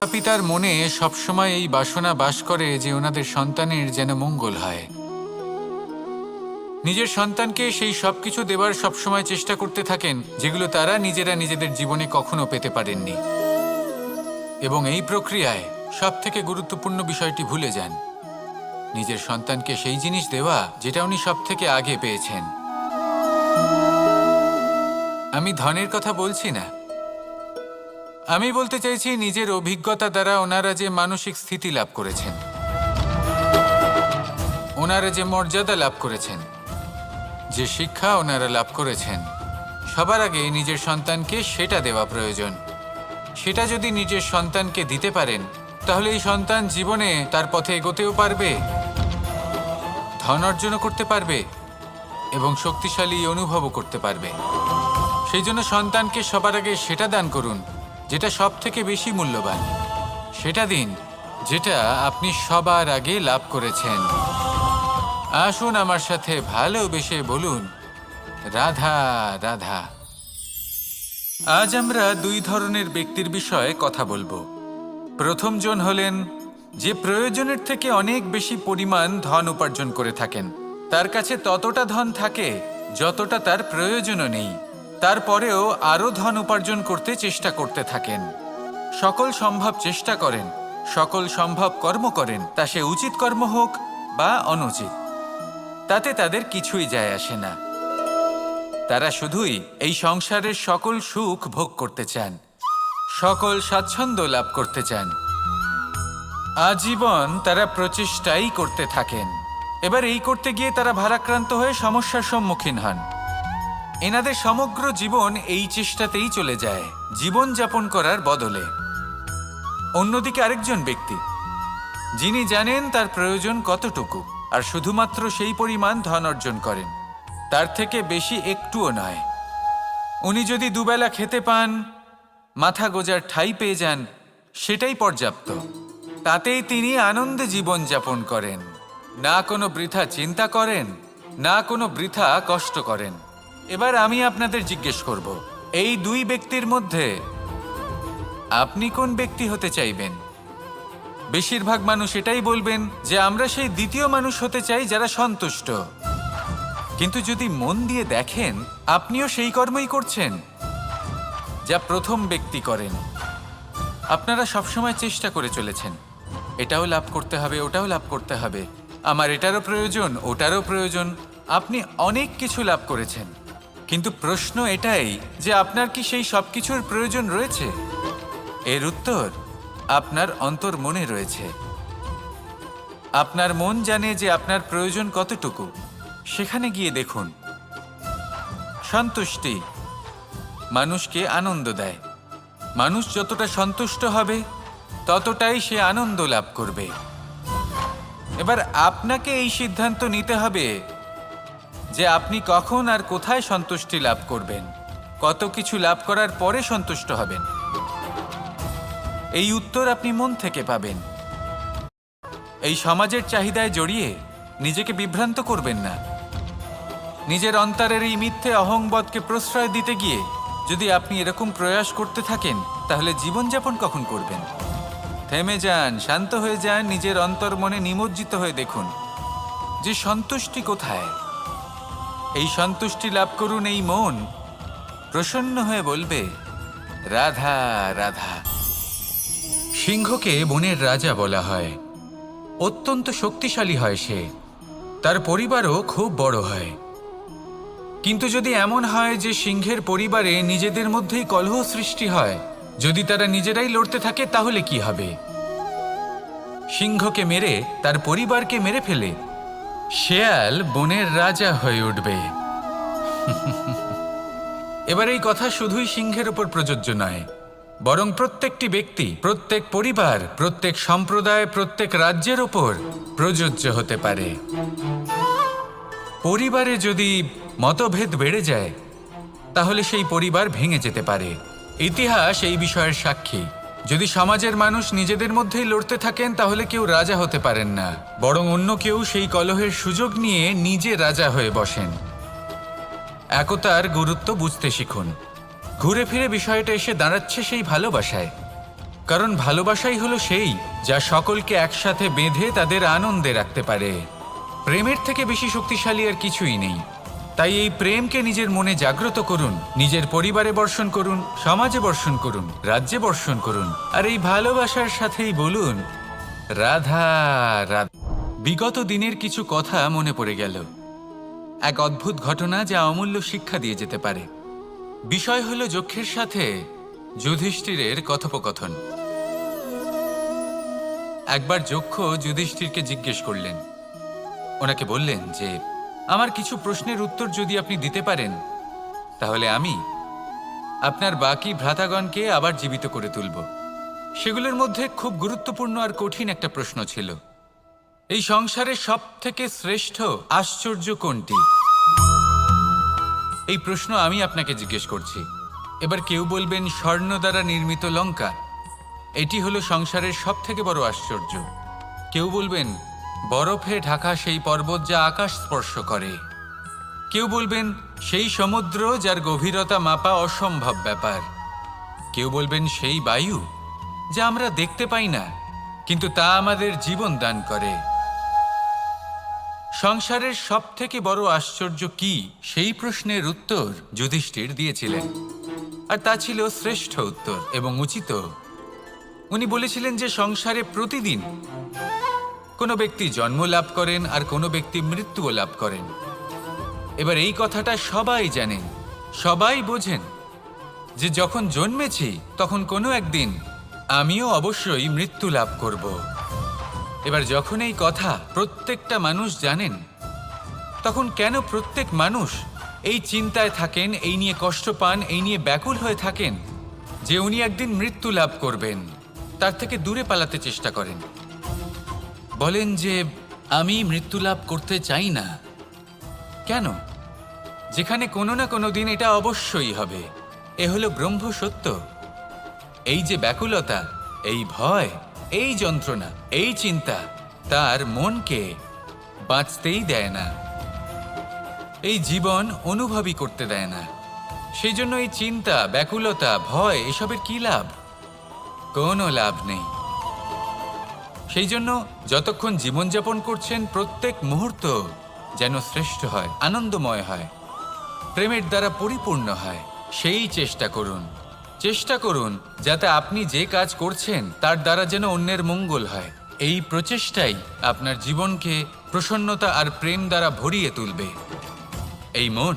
পিতার মনে সবসময় এই বাসনা বাস করে যে ওনাদের সন্তানের যেন মঙ্গল হয়। নিজের সন্তানকে সেই সবকিছু দেবার সবসময় চেষ্টা করতে থাকেন যেগুলো তারা নিজেরা নিজেদের জীবনে কখনো পেতে পারেননি। এবং এই প্রক্রিয়ায় সবথেকে গুরুত্বপূর্ণ বিষয়টি ভুলে যান, নিজের সন্তানকে সেই জিনিস দেওয়া যেটা উনি সবথেকে আগে পেয়েছেন। আমি ধনের কথা বলছি না, আমি বলতে চাইছি নিজের অভিজ্ঞতা দ্বারা ওনারা যে মানসিক স্থিতি লাভ করেছেন, ওনারা যে মর্যাদা লাভ করেছেন, যে শিক্ষা ওনারা লাভ করেছেন, সবার আগে নিজের সন্তানকে সেটা দেওয়া প্রয়োজন। সেটা যদি নিজের সন্তানকে দিতে পারেন তাহলে এই সন্তান জীবনে তার পথে এগোতেও পারবে, ধন অর্জনও করতে পারবে এবং শক্তিশালী অনুভবও করতে পারবে। সেই জন্য সন্তানকে সবার আগে সেটা দান করুন যেটা সব থেকে বেশি মূল্যবান। সেটা দিন যেটা আপনি সবার আগে লাভ করেছেন। আসুন আমার সাথে ভালোবেসে বলুন, রাধা রাধা। আজ আমরা দুই ধরনের ব্যক্তির বিষয়ে কথা বলবো। প্রথম জন হলেন যে প্রয়োজনের থেকে অনেক বেশি পরিমাণ ধন উপার্জন করে থাকেন। তার কাছে ততটা ধন থাকে যতটা তার প্রয়োজনও নেই, তারপরেও আরও ধন উপার্জন করতে চেষ্টা করতে থাকেন। সকল সম্ভব চেষ্টা করেন, সকল সম্ভব কর্ম করেন, তা সে উচিত কর্ম হোক বা অনুচিত, তাতে তাদের কিছুই যায় আসে না। তারা শুধুই এই সংসারের সকল সুখ ভোগ করতে চান, সকল স্বাচ্ছন্দ্য লাভ করতে চান। আজীবন তারা প্রচেষ্টাই করতে থাকেন। এবার এই করতে গিয়ে তারা ভারাক্রান্ত হয়ে সমস্যার সম্মুখীন হন। এনাদের সমগ্র জীবন এই চেষ্টাতেই চলে যায়, জীবন যাপন করার বদলে। অন্যদিকে আরেকজন ব্যক্তি যিনি জানেন তার প্রয়োজন কতটুকু আর শুধুমাত্র সেই পরিমাণ ধন অর্জন করেন, তার থেকে বেশি একটুও নয়। উনি যদি দুবেলা খেতে পান, মাথা গোজার ঠাঁই পেয়ে যান, সেটাই পর্যাপ্ত। তাতেই তিনি আনন্দে জীবন যাপন করেন, না কোনো বৃথা চিন্তা করেন, না কোনো বৃথা কষ্ট করেন। এবার আমি আপনাদের জিজ্ঞেস করব, এই দুই ব্যক্তির মধ্যে আপনি কোন ব্যক্তি হতে চাইবেন? বেশিরভাগ মানুষ এটাই বলবেন যে আমরা সেই দ্বিতীয় মানুষ হতে চাই যারা সন্তুষ্ট। কিন্তু যদি মন দিয়ে দেখেন, আপনিও সেই কর্মই করছেন যা প্রথম ব্যক্তি করেন। আপনারা সবসময় চেষ্টা করে চলেছেন, এটাও লাভ করতে হবে, ওটাও লাভ করতে হবে, আমার এটারও প্রয়োজন, ওটারও প্রয়োজন। আপনি অনেক কিছু লাভ করেছেন, কিন্তু প্রশ্ন এটাই যে আপনার কি সেই সব কিছুর প্রয়োজন রয়েছে? এর উত্তর আপনার অন্তর্মনে রয়েছে। আপনার মন জানে যে আপনার প্রয়োজন কতটুকু। সেখানে গিয়ে দেখুন। সন্তুষ্টি মানুষকে আনন্দ দেয়। মানুষ যতটা সন্তুষ্ট হবে ততটাই সে আনন্দ লাভ করবে। এবার আপনাকে এই সিদ্ধান্ত নিতে হবে যে আপনি কখন আর কোথায় সন্তুষ্টি লাভ করবেন, কত কিছু লাভ করার পরে সন্তুষ্ট হবেন। এই উত্তর আপনি মন থেকে পাবেন। এই সমাজের চাহিদায় জড়িয়ে নিজেকে বিভ্রান্ত করবেন না। নিজের অন্তরের এই মিথ্যে অহংবোধকে প্রশ্রয় দিতে গিয়ে যদি আপনি এরকম প্রয়াস করতে থাকেন, তাহলে জীবনযাপন কখন করবেন? থেমে যান, শান্ত হয়ে যান, নিজের অন্তর্মনে নিমজ্জিত হয়ে দেখুন যে সন্তুষ্টি কোথায়। এই সন্তুষ্টি লাভ করুন। এই মন প্রসন্ন হয়ে বলবে, রাধা রাধা। সিংহকে বনের রাজা বলা হয়। অত্যন্ত শক্তিশালী হয় সে, তার পরিবারও খুব বড় হয়। কিন্তু যদি এমন হয় যে সিংহের পরিবারে নিজেদের মধ্যেই কলহ সৃষ্টি হয়, যদি তারা নিজেরাই লড়তে থাকে, তাহলে কি হবে? সিংহকে মেরে তার পরিবারকে মেরে ফেলে শেয়াল বনের রাজা হয়ে উঠবে। এবার এই কথা শুধুই সিংহের উপর প্রযোজ্য নয়, বরং প্রত্যেকটি ব্যক্তি, প্রত্যেক পরিবার, প্রত্যেক সম্প্রদায়, প্রত্যেক রাজ্যের ওপর প্রযোজ্য হতে পারে। পরিবারে যদি মতভেদ বেড়ে যায়, তাহলে সেই পরিবার ভেঙে যেতে পারে। ইতিহাস এই বিষয়ের সাক্ষী। যদি সমাজের মানুষ নিজেদের মধ্যেই লড়তে থাকেন, তাহলে কেউ রাজা হতে পারেন না, বরং অন্য কেউ সেই কলহের সুযোগ নিয়ে নিজে রাজা হয়ে বসেন। একতার গুরুত্ব বুঝতে শিখুন। ঘুরে ফিরে বিষয়টা এসে দাঁড়াচ্ছে সেই ভালোবাসায়। কারণ ভালোবাসাই হলো সেই যা সকলকে একসাথে বেঁধে তাদের আনন্দে রাখতে পারে। প্রেমের থেকে বেশি শক্তিশালী আর কিছুই নেই। তাই এই প্রেমকে নিজের মনে জাগ্রত করুন, নিজের পরিবারে বর্ষণ করুন, সমাজে বর্ষণ করুন, রাজ্যে বর্ষণ করুন, আর এই ভালোবাসার সাথেই বলুন রাধা রাধা। বিগত দিনের কিছু কথা মনে পড়ে গেল, এক অদ্ভুত ঘটনা যা অমূল্য শিক্ষা দিয়ে যেতে পারে। বিষয় হলো যক্ষের সাথে যুধিষ্ঠিরের কথোপকথন। একবার যক্ষ যুধিষ্ঠিরকে জিজ্ঞেস করলেন, ওনাকে বললেন যে আমার কিছু প্রশ্নের উত্তর যদি আপনি দিতে পারেন তাহলে আমি আপনার বাকি ভ্রাতাগণকে আবার জীবিত করে তুলব। সেগুলোর মধ্যে খুব গুরুত্বপূর্ণ আর কঠিন একটা প্রশ্ন ছিল, এই সংসারের সব থেকে শ্রেষ্ঠ আশ্চর্য কোনটি? এই প্রশ্ন আমি আপনাকে জিজ্ঞেস করছি। এবার কেউ বলবেন স্বর্ণ দ্বারা নির্মিত লঙ্কা, এটি হলো সংসারের সব থেকে বড় আশ্চর্য। কেউ বলবেন বরফে ঢাকা সেই পর্বত যা আকাশ স্পর্শ করে। কেউ বলবেন সেই সমুদ্র যার গভীরতা মাপা অসম্ভব ব্যাপার। কেউ বলবেন সেই বায়ু যা আমরা দেখতে পাই না কিন্তু তা আমাদের জীবন দান করে। সংসারের সব থেকে বড় আশ্চর্য কি, সেই প্রশ্নের উত্তর যুধিষ্ঠির দিয়েছিলেন, আর তা ছিল শ্রেষ্ঠ উত্তর এবং উচিত। উনি বলেছিলেন যে সংসারে প্রতিদিন কোনো ব্যক্তি জন্ম লাভ করেন আর কোনো ব্যক্তি মৃত্যুও লাভ করেন। এবার এই কথাটা সবাই জানেন, সবাই বোঝেন যে যখন জন্মেছি তখন কোনো একদিন আমিও অবশ্যই মৃত্যু লাভ করব। এবার যখন এই কথা প্রত্যেকটা মানুষ জানেন, তখন কেন প্রত্যেক মানুষ এই চিন্তায় থাকেন, এই নিয়ে কষ্ট পান, এই নিয়ে ব্যাকুল হয়ে থাকেন যে উনি একদিন মৃত্যু লাভ করবেন, তার থেকে দূরে পালাতে চেষ্টা করেন? বলেন যে আমি মৃত্যু লাভ করতে চাই না। কেন? যেখানে কোনো না কোনো দিন এটা অবশ্যই হবে। এ হলো ব্রহ্ম সত্য। এই যে ব্যাকুলতা, এই ভয়, এই যন্ত্রণা, এই চিন্তা তার মনকে বাঁচতেই দেয় না, এই জীবন অনুভবই করতে দেয় না। সেই জন্য এই চিন্তা, ব্যাকুলতা, ভয় এসবের কি লাভ? কোনো লাভ নেই। সেই জন্য যতক্ষণ জীবনযাপন করছেন প্রত্যেক মুহূর্ত যেন শ্রেষ্ঠ হয়, আনন্দময় হয়, প্রেমের দ্বারা পরিপূর্ণ হয়, সেই চেষ্টা করুন। চেষ্টা করুন যাতে আপনি যে কাজ করছেন তার দ্বারা যেন অন্যের মঙ্গল হয়। এই প্রচেষ্টাই আপনার জীবনকে প্রসন্নতা আর প্রেম দ্বারা ভরিয়ে তুলবে। এই মন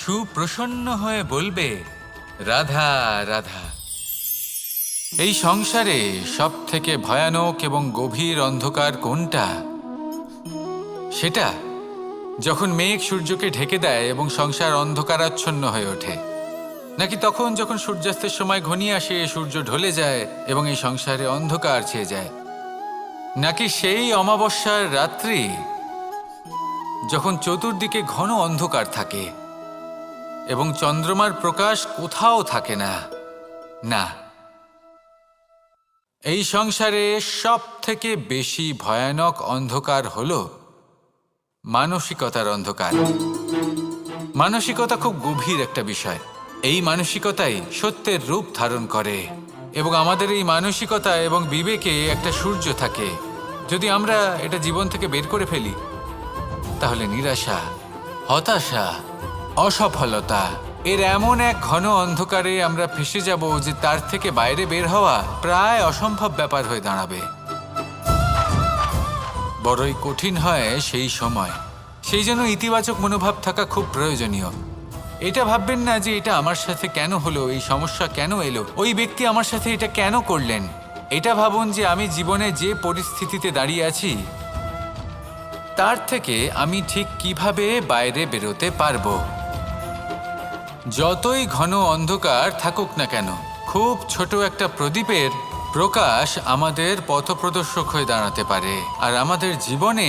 সুপ্রসন্ন হয়ে বলবে রাধা রাধা। এই সংসারে সব থেকে ভয়ানক এবং গভীর অন্ধকার কোনটা? সেটা যখন মেঘ সূর্যকে ঢেকে দেয় এবং সংসার অন্ধকারাচ্ছন্ন হয়ে ওঠে, নাকি তখন যখন সূর্যাস্তের সময় ঘনিয়ে আসে, সূর্য ঢলে যায় এবং এই সংসারে অন্ধকার ছেয়ে যায়, নাকি সেই অমাবস্যার রাত্রি যখন চতুর্দিকে ঘন অন্ধকার থাকে এবং চন্দ্রমার প্রকাশ কোথাও থাকে না? না, এই সংসারে সব থেকে বেশি ভয়ানক অন্ধকার হলো মানসিকতার অন্ধকার। মানসিকতা খুব গভীর একটা বিষয়। এই মানসিকতাই সত্যের রূপ ধারণ করে এবং আমাদের এই মানসিকতা এবং বিবেকে একটা সূর্য থাকে। যদি আমরা এটা জীবন থেকে বের করে ফেলি তাহলে নিরাশা, হতাশা, অসফলতা এর এমন এক ঘন অন্ধকারে আমরা ফেসে যাব যে তার থেকে বাইরে বের হওয়া প্রায় অসম্ভব ব্যাপার হয়ে দাঁড়াবে। বড়ই কঠিন হয় সেই সময়। সেই জন্য ইতিবাচক মনোভাব থাকা খুব প্রয়োজনীয়। এটা ভাববেন না যে এটা আমার সাথে কেন হলো, এই সমস্যা কেন এলো, ওই ব্যক্তি আমার সাথে এটা কেন করলেন। এটা ভাবুন যে আমি জীবনে যে পরিস্থিতিতে দাঁড়িয়ে আছি তার থেকে আমি ঠিক কিভাবে বাইরে বেরোতে পারবো। যতই ঘন অন্ধকার থাকুক না কেন, খুব ছোট একটা প্রদীপের প্রকাশ আমাদের পথপ্রদর্শক হয়ে দাঁড়াতে পারে। আর আমাদের জীবনে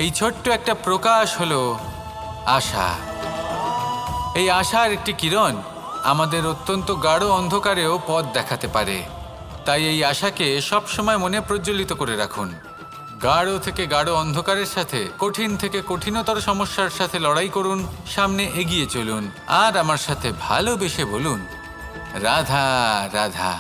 এই ছোট্ট একটা প্রকাশ হলো আশা। এই আশার একটি কিরণ আমাদের অত্যন্ত গাঢ় অন্ধকারেও পথ দেখাতে পারে। তাই এই আশাকে সবসময় মনে প্রজ্বলিত করে রাখুন। গাঢ় থেকে গাঢ় অন্ধকারের সাথে, কঠিন থেকে কঠিনতর সমস্যার সাথে লড়াই করুন, সামনে এগিয়ে চলুন আর আমার সাথে ভালোবেসে বলুন রাধা রাধা।